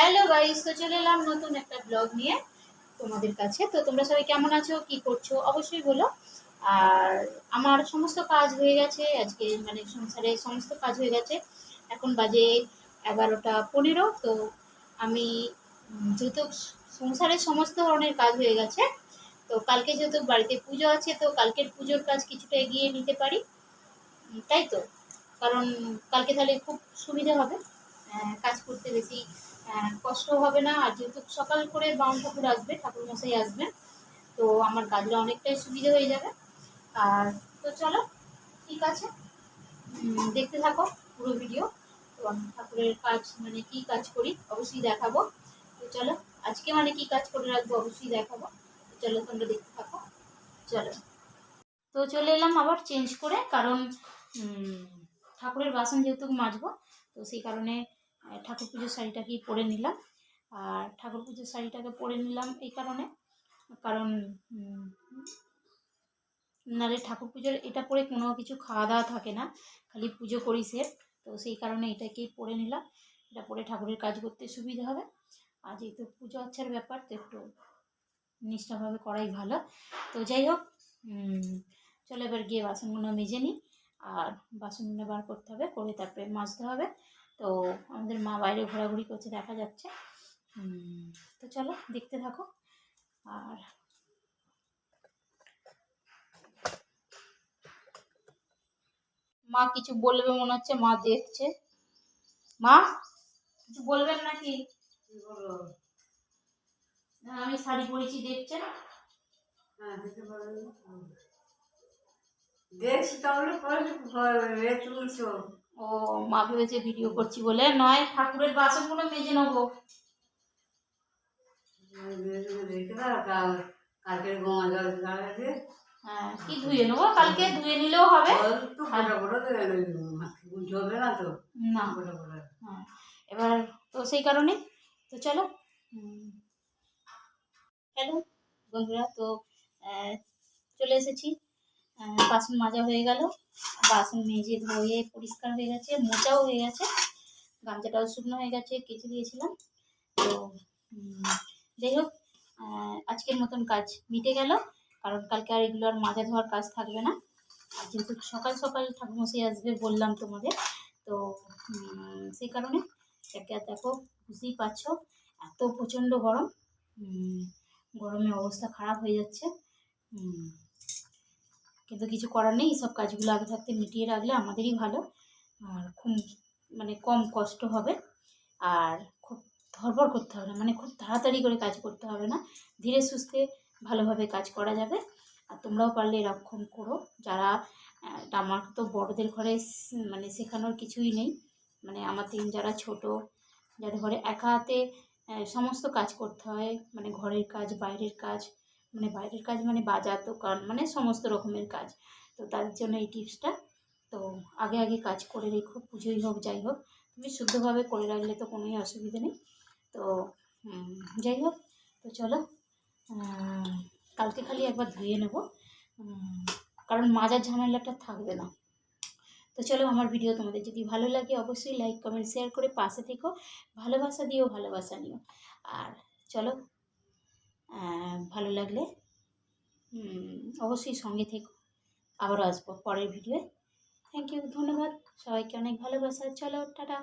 Hello guys, তো চলে এলাম নতুন একটা ব্লগ নিয়ে তোমাদের কাছে। তো তোমরা সবাই কেমন আছো, কি করছো অবশ্যই বলো। আর আমার সমস্ত কাজ হয়ে গেছে আজকে, মানে সংসারে সমস্ত কাজ হয়ে গেছে। এখন বাজে 11টা 15। তো আমি যেহেতু সংসারের সমস্ত ধরনের কাজ হয়ে গেছে, তো কালকে যেহেতু বাড়িতে পুজো আছে, তো কালকের পুজোর কাজ কিছুটা এগিয়ে নিতে পারি, তাই তো। কারণ কালকে তাহলে খুব সুবিধা হবে, কাজ করতে বেশি কষ্ট হবে না। আর যেহেতু সকাল করে বাউন ঠাকুর আসবে, ঠাকুর মশাই আসবেন, তো আমার কাজটা অনেকটাই সুবিধা হয়ে যাবে। আর তো চলো, ঠিক আছে, দেখতে থাকো পুরো ভিডিও। তো আমি ঠাকুরের কাজ মানে কি কাজ করি অবশ্যই দেখাবো। তো চলো, আজকে মানে কি কাজ করে রাখবো অবশ্যই দেখাবো। তো চলো তোমরা দেখতে থাকো, চলো। তো চলে এলাম আবার চেঞ্জ করে, কারণ ঠাকুরের বাসন যেহেতু মাজবো, তো সেই কারণে ঠাকুর পুজোর শাড়িটাকেই পরে নিলাম। আর ঠাকুর পুজোর শাড়িটাকে পরে নিলাম এই কারণে, কারণ নাহলে ঠাকুর পুজোর এটা পরে কোনো কিছু খাওয়া দাওয়া থাকে না, খালি পুজো করি সে। তো সেই কারণে এটাকেই পরে নিলাম, এটা পরে ঠাকুরের কাজ করতে সুবিধা হবে। আর যেহেতু পুজো আচ্ছার ব্যাপার, তো একটু নিষ্ঠাভাবে করাই ভালো। তো যাই হোক, চলো এবার গিয়ে বাসনগুলো মেজে নিই। আর বাসনগুলো বার করতে হবে, করে তারপরে মাজতে হবে। তো আমাদের মা বাইরে ঘোরাঘুরি করছে, দেখা যাচ্ছে। তো চলো দেখতে থাকো। আর মা কিছু বলবে মনে হচ্ছে, মা দেখছে। মা কিছু বলবেন নাকি? আমি শাড়ি পরেছি, দেখছেন? দেখছি তাহলে ও, মা ভেবেছে ভিডিও করছি বলে। নয়, ঠাকুরের বাসনগুলো মেজে নেবো। কালকের গঙ্গা জল হ্যাঁ, কি ধুয়ে নেবো, কালকে ধুয়ে নিলেও হবে। ঝরবে না তো না, হ্যাঁ, এবার তো সেই কারণে। তো চলো, হ্যালো বন্ধুরা, তো চলে এসেছি। বাসন মাজা হয়ে গেল, বাসন মেজে ধুয়ে পরিষ্কার হয়ে গেছে, মোচাও হয়ে গেছে, গামছাটাও শুকনো হয়ে গেছে, কেচে দিয়েছিলাম। তো যাই হোক, আজকের মতন কাজ মিটে গেল, কারণ কালকে আর এগুলো আর মাজা ধোয়ার কাজ থাকবে না। আর যেহেতু সকাল সকাল ঠাকুরমশাই আসবে বললাম তোমাদের, তো সেই কারণে একে দেখো, বুঝতেই পারছো এত প্রচণ্ড গরম, গরমে অবস্থা খারাপ হয়ে যাচ্ছে। কিন্তু কিছু করার নেই, সব কাজগুলো আগে থাকতে মিটিয়ে রাখলে আমাদেরই ভালো। আর খুব মানে কম কষ্ট হবে, আর খুব ধড়ফড় করতে হবে না, মানে খুব তাড়াতাড়ি করে কাজ করতে হবে না, ধীরে সুস্থে ভালোভাবে কাজ করা যাবে। আর তোমরাও পারলে এরকম করো। যারা আমার তো বড়দের ঘরে মানে শেখানোর কিছুই নেই, মানে আমার যারা ছোট, যাদের ঘরে একা হাতে সমস্ত কাজ করতে হয়, মানে ঘরের কাজ, বাইরের কাজ, মানে বাইরের কাজ মানে বাজার দোকান, মানে সমস্ত রকমের কাজ। তো তাদের জন্য এই টিপসটা। তো আগে আগে কাজ করে রেখো, পুজোই হোক যাই হোক, তুমি শুদ্ধভাবে করে রাখলে তো কোনোই অসুবিধা নেই। তো যাই হোক, তো চলো, কালকে খালি একবার ধুয়ে নেব, কারণ মাজার ঝামেলাটা থাকবে না। তো চলো, আমার ভিডিও তোমাদের যদি ভালো লাগে অবশ্যই লাইক কমেন্ট শেয়ার করে পাশে থেকো, ভালোবাসা দিও, ভালোবাসা নিও। আর চলো, ভালো লাগলে অবশ্যই সঙ্গে থেকো। আবারও আসবো পরের ভিডিওয়ে। থ্যাংক ইউ, ধন্যবাদ সবাইকে, অনেক ভালোবাসা। চলো, টাটা।